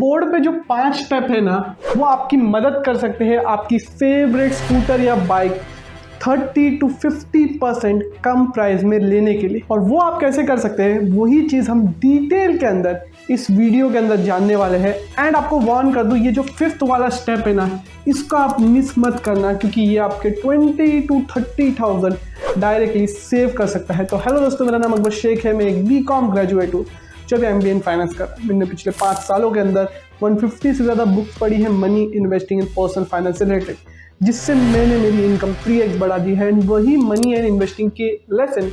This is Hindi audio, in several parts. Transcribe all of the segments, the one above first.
बोर्ड पे जो 5 स्टेप है ना, वो आपकी मदद कर सकते हैं आपकी फेवरेट स्कूटर या बाइक 30 to 50% कम प्राइस में लेने के लिए। और वो आप कैसे कर सकते हैं, वही चीज़ हम डिटेल के अंदर इस वीडियो के अंदर जानने वाले हैं। एंड आपको वार्न कर दूं, ये जो 5th वाला स्टेप है ना, इसको आप मिस मत करना, क्योंकि ये आपके 20 to 30,000 डायरेक्टली सेव कर सकता है। तो हेलो दोस्तों, मेरा नाम अकबर शेख है, मैं एक बीकॉम ग्रेजुएट हूँ जब MBA इन फाइनेंस कर रहा हूँ। मैंने पिछले 5 सालों के अंदर 150 से ज़्यादा बुक्स पढ़ी है money investing in personal finance से रिलेटेड, जिससे मैंने मेरी इनकम 3x बढ़ा दी है। एंड वही मनी एंड इन्वेस्टिंग के लेसन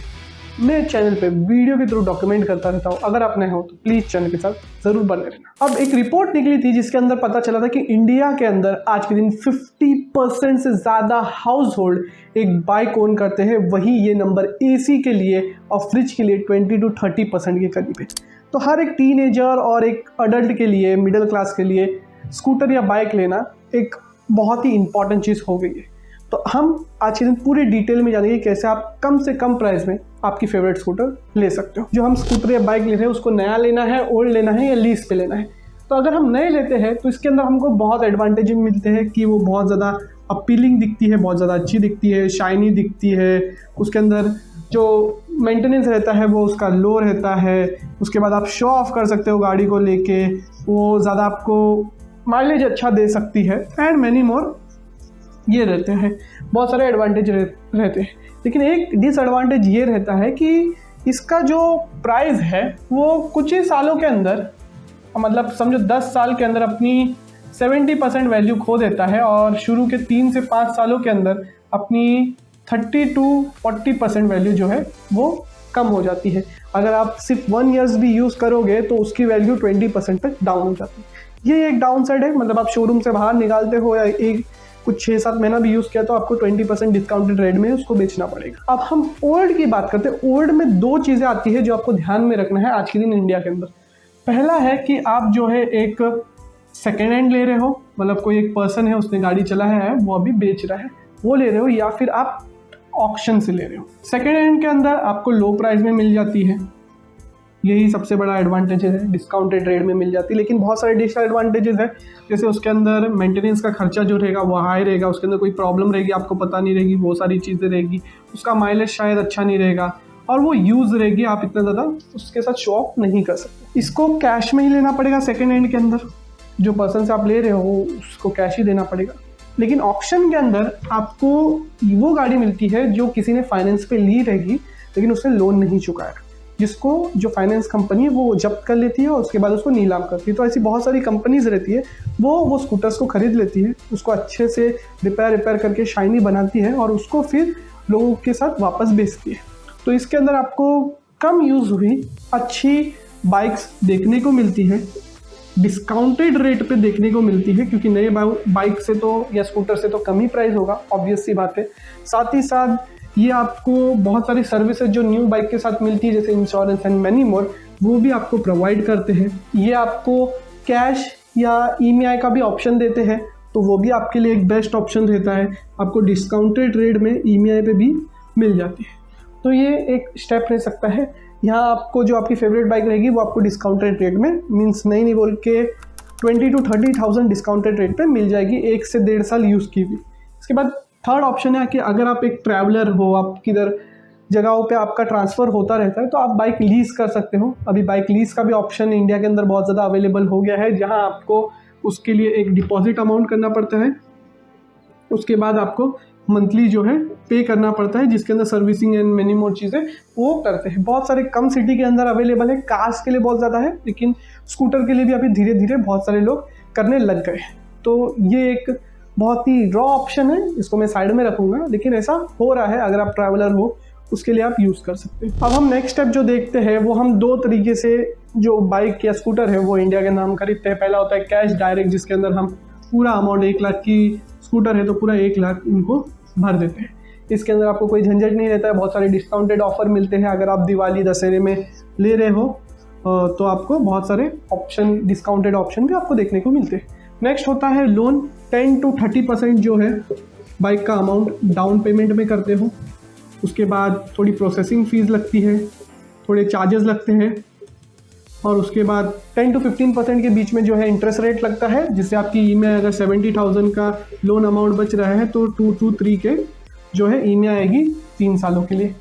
मैं चैनल पे वीडियो के थ्रू डॉक्यूमेंट करता रहता हूँ। अगर आप नए हो तो प्लीज़ चैनल के साथ ज़रूर बने रहना। अब एक रिपोर्ट निकली थी जिसके अंदर पता चला था कि इंडिया के अंदर आज के दिन 50% से ज़्यादा हाउस होल्ड एक बाइक ओन करते हैं। वही ये नंबर AC के लिए और फ्रिज के लिए 20 to 30% के करीब है। तो हर एक टीनेजर और एक अडल्ट के लिए, मिडिल क्लास के लिए स्कूटर या बाइक लेना एक बहुत ही इंपॉर्टेंट चीज़ हो गई है। तो हम आज के दिन पूरे डिटेल में जानेंगे कैसे आप कम से कम प्राइस में आपकी फेवरेट स्कूटर ले सकते हो। जो हम स्कूटर या बाइक ले रहे हैं उसको नया लेना है, ओल्ड लेना है या लीज पे लेना है। तो अगर हम नए लेते हैं तो इसके अंदर हमको बहुत एडवांटेज मिलते हैं कि वो बहुत ज़्यादा अपीलिंग दिखती है, बहुत ज़्यादा अच्छी दिखती है, शाइनी दिखती है। उसके अंदर जो मेंटेनेंस रहता है वो उसका लो रहता है। उसके बाद आप शो ऑफ कर सकते हो गाड़ी को लेके, वो ज़्यादा आपको माइलेज अच्छा दे सकती है। एंड मैनी मोर ये रहते हैं, बहुत सारे एडवांटेज रहते हैं। लेकिन एक डिसएडवांटेज ये रहता है कि इसका जो प्राइस है वो कुछ ही सालों के अंदर, मतलब समझो 10 साल के अंदर अपनी 70% वैल्यू खो देता है और शुरू के 3 से 5 सालों के अंदर अपनी 30 to 40% वैल्यू जो है वो कम हो जाती है। अगर आप सिर्फ 1 ईयर्स भी यूज़ करोगे तो उसकी वैल्यू 20% तक डाउन हो जाती है। ये एक डाउन साइड है। मतलब आप शोरूम से बाहर निकालते हो या एक कुछ 6-7 महीना भी यूज़ किया तो आपको 20% डिस्काउंटेड रेट में उसको बेचना पड़ेगा। अब हम ओल्ड की बात करते हैं। ओल्ड में 2 चीज़ें आती है जो आपको ध्यान में रखना है आज के दिन इंडिया के अंदर। पहला है कि आप जो है एक सेकेंड हैंड ले रहे हो, मतलब कोई एक पर्सन है उसने गाड़ी चलाया है वो अभी बेच रहा है, वो ले रहे हो, या फिर आप ऑक्शन से ले रहे हो। सेकेंड हैंड के अंदर आपको लो प्राइस में मिल जाती है, यही सबसे बड़ा एडवांटेज है, डिस्काउंटेड रेट में मिल जाती है। लेकिन बहुत सारे डिसएडवांटेजेस है, जैसे उसके अंदर मेंटेनेंस का खर्चा जो रहेगा वो हाई रहेगा, उसके अंदर कोई प्रॉब्लम रहेगी आपको पता नहीं रहेगी, वो सारी चीज़ें रहेगी। उसका माइलेज शायद अच्छा नहीं रहेगा और वो यूज़ रहेगी, आप इतना ज़्यादा उसके साथ शो ऑफ नहीं कर सकते। इसको कैश में ही लेना पड़ेगा सेकेंड हैंड के अंदर, जो पर्सन से आप ले रहे हो उसको कैश ही देना पड़ेगा। लेकिन ऑक्शन के अंदर आपको वो गाड़ी मिलती है जो किसी ने फाइनेंस पे ली रहेगी लेकिन उसने लोन नहीं चुकाया, जिसको जो फाइनेंस कंपनी है वो जब्त कर लेती है और उसके बाद उसको नीलाम करती है। तो ऐसी बहुत सारी कंपनीज रहती है, वो स्कूटर्स को खरीद लेती है, उसको अच्छे से रिपेयर करके शाइनी बनाती है और उसको फिर लोगों के साथ वापस बेचती है। तो इसके अंदर आपको कम यूज़ हुई अच्छी बाइक्स देखने को मिलती है, डिस्काउंटेड रेट पे देखने को मिलती है, क्योंकि नए बाइक से तो या स्कूटर से तो कम ही प्राइस होगा, ऑब्वियस सी बात है। साथ ही साथ ये आपको बहुत सारी सर्विसेज जो न्यू बाइक के साथ मिलती है, जैसे इंश्योरेंस एंड मैनी मोर, वो भी आपको प्रोवाइड करते हैं। ये आपको कैश या EMI का भी ऑप्शन देते हैं, तो वो भी आपके लिए एक बेस्ट ऑप्शन रहता है। आपको डिस्काउंटेड रेट में EMI पे भी मिल जाती है। तो ये एक स्टेप रह सकता है। यहाँ आपको जो आपकी फेवरेट बाइक रहेगी वो आपको डिस्काउंटेड रेट में, मीन्स नहीं बोल के 20 to 30,000 डिस्काउंटेड रेट पे मिल जाएगी 1 से 1.5 साल यूज़ की हुई। इसके बाद थर्ड ऑप्शन है कि अगर आप एक ट्रैवलर हो, आप किधर जगहों पे आपका ट्रांसफ़र होता रहता है, तो आप बाइक लीज़ कर सकते हो। अभी बाइक लीज़ का भी ऑप्शन इंडिया के अंदर बहुत ज़्यादा अवेलेबल हो गया है, जहाँ आपको उसके लिए एक डिपॉजिट अमाउंट करना पड़ता है, उसके बाद आपको मंथली जो है पे करना पड़ता है, जिसके अंदर सर्विसिंग एंड मेनी मोर चीज़ें वो करते हैं। बहुत सारे कम सिटी के अंदर अवेलेबल है, कार्स के लिए बहुत ज़्यादा है, लेकिन स्कूटर के लिए भी अभी धीरे धीरे बहुत सारे लोग करने लग गए हैं। तो ये एक बहुत ही रॉ ऑप्शन है, इसको मैं साइड में रखूँगा, लेकिन ऐसा हो रहा है। अगर आप ट्रैवलर हो उसके लिए आप यूज़ कर सकते हैं। अब हम नेक्स्ट स्टेप जो देखते हैं वो हम 2 तरीके से जो बाइक या स्कूटर है वो इंडिया के नाम खरीदते हैं। पहला होता है कैश डायरेक्ट, जिसके अंदर हम पूरा अमाउंट 1 लाख की स्कूटर है तो पूरा 1 लाख उनको भर देते हैं। इसके अंदर आपको कोई झंझट नहीं रहता है, बहुत सारे डिस्काउंटेड ऑफर मिलते हैं। अगर आप दिवाली दशहरे में ले रहे हो तो आपको बहुत सारे ऑप्शन, डिस्काउंटेड ऑप्शन भी आपको देखने को मिलते हैं। नेक्स्ट होता है लोन। 10 to 30% जो है बाइक का अमाउंट डाउन पेमेंट में करते हो, उसके बाद थोड़ी प्रोसेसिंग फ़ीस लगती है, थोड़े चार्जेस लगते हैं, और उसके बाद 10 to 15% के बीच में जो है इंटरेस्ट रेट लगता है, जिससे आपकी ईएमआई अगर 70,000 का लोन अमाउंट बच रहा है तो 2 to 3 के जो है ईएमआई आएगी 3 सालों के लिए।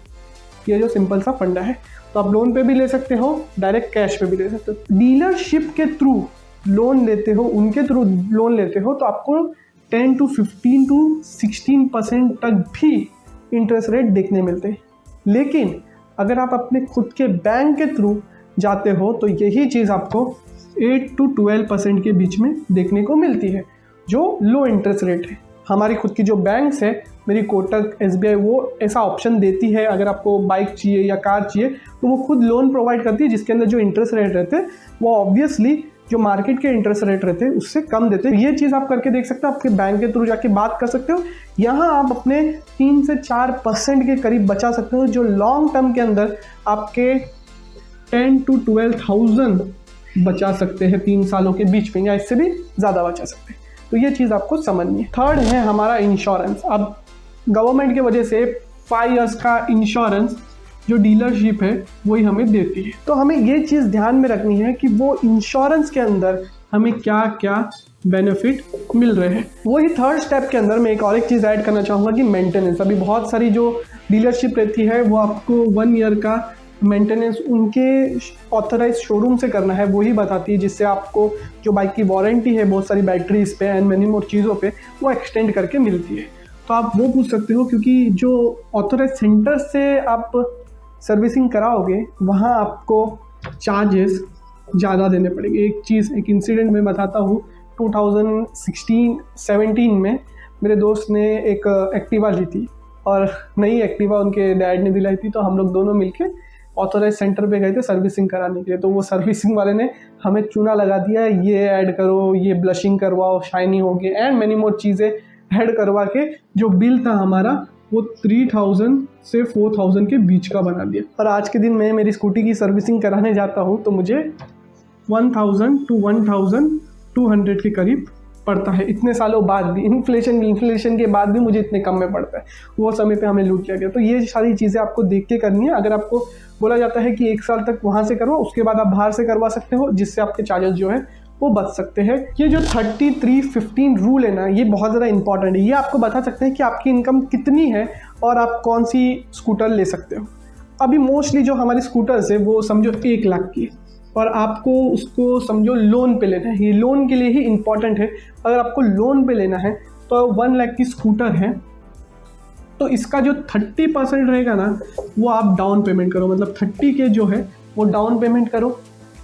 ये जो सिंपल सा फंडा है, तो आप लोन पे भी ले सकते हो, डायरेक्ट कैश पे भी ले सकते हो। डीलरशिप के थ्रू लोन लेते हो, उनके थ्रू लोन लेते हो तो आपको 10 to 15 to 16% तक भी इंटरेस्ट रेट देखने मिलते हैं। लेकिन अगर आप अपने खुद के बैंक के थ्रू जाते हो तो यही चीज़ आपको 8 to 12% के बीच में देखने को मिलती है, जो लो इंटरेस्ट रेट है। हमारी खुद की जो बैंक्स है, मेरी कोटक, एसबीआई, वो ऐसा ऑप्शन देती है अगर आपको बाइक चाहिए या कार चाहिए तो वो खुद लोन प्रोवाइड करती है, जिसके अंदर जो इंटरेस्ट रेट रहते हैं वो ऑब्वियसली जो मार्केट के इंटरेस्ट रेट रहते हैं उससे कम देते हैं। ये चीज़ आप करके देख सकते हो, आपके बैंक के थ्रू जाके बात कर सकते हो। यहाँ आप अपने 3 से 4% के करीब बचा सकते हो, जो लॉन्ग टर्म के अंदर आपके 10 to 12,000 बचा सकते हैं 3 सालों के बीच में, या इससे भी ज़्यादा बचा सकते हैं। तो ये चीज़ आपको समझनी है। थर्ड है हमारा इंश्योरेंस। अब गवर्नमेंट की वजह से 5 years का इंश्योरेंस जो डीलरशिप है वही हमें देती है। तो हमें ये चीज़ ध्यान में रखनी है कि वो इंश्योरेंस के अंदर हमें क्या क्या बेनिफिट मिल रहे हैं। वही थर्ड स्टेप के अंदर मैं एक चीज़ ऐड करना चाहूँगा कि मेंटेनेंस। अभी बहुत सारी जो डीलरशिप रहती है वो आपको 1 year का मेंटेनेंस उनके ऑथराइज शोरूम से करना है, वही बताती है, जिससे आपको जो बाइक की वारंटी है बहुत सारी बैटरीज पे एंड मैनी मोर चीज़ों पे वो एक्सटेंड करके मिलती है। तो आप वो पूछ सकते हो, क्योंकि जो ऑथराइज सेंटर से आप सर्विसिंग कराओगे वहाँ आपको चार्जेस ज़्यादा देने पड़ेंगे। एक इंसिडेंट मैं बताता हूँ। 2016-17 में मेरे दोस्त ने एक एक्टिवा ली थी और नई एक्टिवा उनके डैड ने दिलाई थी, तो हम लोग दोनों मिलके ऑथराइज सेंटर पे गए थे सर्विसिंग कराने के लिए। तो वो सर्विसिंग वाले ने हमें चूना लगा दिया, ये ऐड करो, ये ब्लशिंग करवाओ, शाइनी हो गए एंड मैनी मोर चीज़ें ऐड करवा के जो बिल था हमारा वो 3,000 से 4,000 के बीच का बना दिया। और आज के दिन मैं मेरी स्कूटी की सर्विसिंग कराने जाता हूँ तो मुझे 1,000 to 1,200 के करीब पड़ता है। इतने सालों बाद भी, इन्फ्लेशन के बाद भी मुझे इतने कम में पड़ता है। वो समय पे हमें लूट लिया गया। तो ये सारी चीज़ें आपको देख के करनी है। अगर आपको बोला जाता है कि 1 साल तक वहाँ से करवाओ, उसके बाद आप बाहर से करवा सकते हो, जिससे आपके चार्जेस जो है वो बच सकते हैं। ये जो 33-15 रूल है ना, ये बहुत ज़्यादा इंपॉर्टेंट है। ये आपको बता सकते हैं कि आपकी इनकम कितनी है और आप कौन सी स्कूटर ले सकते हो। अभी मोस्टली जो हमारी स्कूटर्स है वो समझो 1 लाख की, और आपको उसको समझो लोन पे लेना है। ये लोन के लिए ही इम्पॉर्टेंट है। अगर आपको लोन पे लेना है तो 1 लाख की स्कूटर है तो इसका जो 30% रहेगा ना वो आप डाउन पेमेंट करो, मतलब 30 के जो है वो डाउन पेमेंट करो।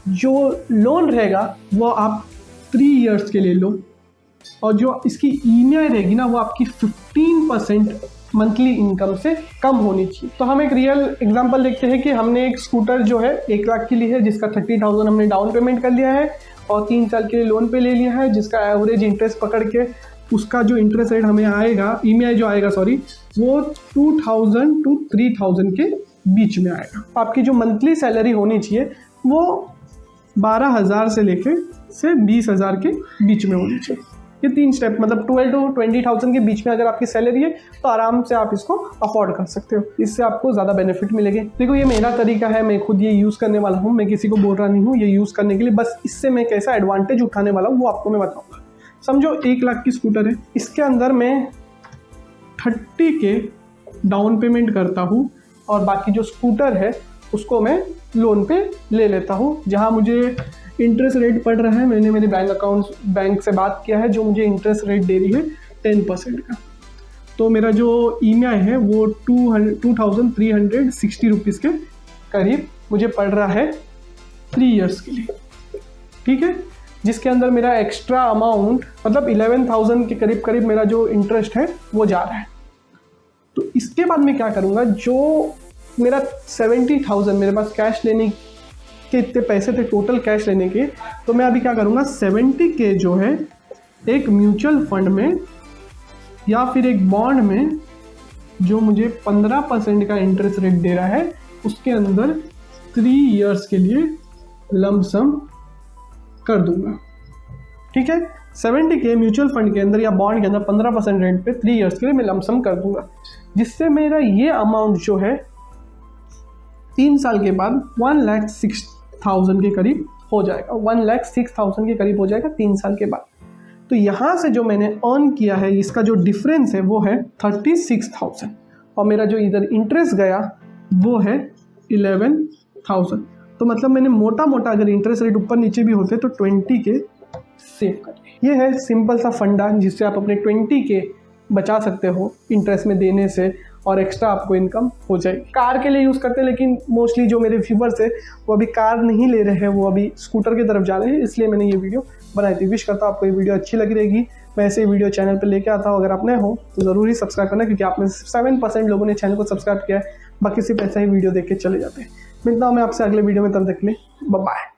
जो लोन रहेगा वो आप 3 years के लिए लो, और जो इसकी ईएमआई रहेगी ना वो आपकी 15% मंथली इनकम से कम होनी चाहिए। तो हम एक रियल एग्जांपल देखते हैं कि हमने एक स्कूटर जो है 1 लाख की ली है, जिसका 30,000 हमने डाउन पेमेंट कर लिया है और 3 साल के लिए लोन पे ले लिया है, जिसका एवरेज इंटरेस्ट पकड़ के उसका जो इंटरेस्ट रेट हमें आएगा, ईएमआई जो आएगा वो 2,000 to 3,000 के बीच में आएगा। आपकी जो मंथली सैलरी होनी चाहिए वो 12,000 से लेके 20,000 के बीच में होनी चाहिए। ये 3 स्टेप, मतलब 12 to 20,000 के बीच में अगर आपकी सैलरी है तो आराम से आप इसको अफोर्ड कर सकते हो। इससे आपको ज़्यादा बेनिफिट मिलेंगे। देखो ये मेरा तरीका है, मैं खुद ये यूज़ करने वाला हूँ, मैं किसी को बोल रहा नहीं हूँ ये यूज़ करने के लिए। बस इससे मैं कैसा एडवांटेज उठाने वाला हूँ वो आपको मैं बताऊँगा। समझो 1 लाख की स्कूटर है, इसके अंदर मैं 30 के डाउन पेमेंट करता हूँ और बाकी जो स्कूटर है उसको मैं लोन पे ले लेता हूँ। जहाँ मुझे इंटरेस्ट रेट पड़ रहा है, मैंने मेरे बैंक से बात किया है, जो मुझे इंटरेस्ट रेट दे रही है 10% का। तो मेरा जो ईएमआई है वो 2,360 रुपीज़ के करीब मुझे पड़ रहा है 3 years के लिए, ठीक है। जिसके अंदर मेरा एक्स्ट्रा अमाउंट मतलब 11,000 के करीब मेरा जो इंटरेस्ट है वो जा रहा है। तो इसके बाद मैं क्या करूँगा, जो मेरा 70,000 मेरे पास कैश लेने के इतने पैसे थे टोटल कैश लेने के, तो मैं अभी क्या करूँगा 70 के जो है एक म्यूचुअल फंड में या फिर एक बॉन्ड में जो मुझे 15% का इंटरेस्ट रेट दे रहा है उसके अंदर 3 years के लिए लमसम कर दूंगा, ठीक है। 70 के म्यूचुअल फंड के अंदर या बॉन्ड के अंदर 15% रेट पे 3 years के लिए मैं लमसम कर दूंगा, जिससे मेरा ये अमाउंट जो है 3 साल के बाद 6,000 के करीब हो जाएगा, 1,06,000 के करीब हो जाएगा 3 साल के बाद। तो यहाँ से जो मैंने अर्न किया है इसका जो डिफरेंस है वो है 36,000 और मेरा जो इधर इंटरेस्ट गया वो है 11,000। तो मतलब मैंने मोटा मोटा अगर इंटरेस्ट रेट ऊपर नीचे भी होते तो 20 के सेव कर लिए। ये है सिंपल सा फंडा जिससे आप अपने 20 के बचा सकते हो इंटरेस्ट में देने से और एक्स्ट्रा आपको इनकम हो जाएगी। कार के लिए यूज़ करते हैं लेकिन मोस्टली जो मेरे व्यूवर्स है वो अभी कार नहीं ले रहे हैं, वो अभी स्कूटर की तरफ जा रहे हैं, इसलिए मैंने ये वीडियो बनाई थी। विश करता हूँ आपको ये वीडियो अच्छी लगी रहेगी। मैं ऐसे वीडियो चैनल पर लेके आता हूँ, अगर आप नए हो तो ज़रूर ही सब्सक्राइब करना क्योंकि आप में 7% लोगों ने चैनल को सब्सक्राइब किया है, बाकी सिर्फ ऐसा ही वीडियो देख के चले जाते हैं। मिलता हूँ मैं आपसे अगले वीडियो में, तब तक के लिए बाय बाय।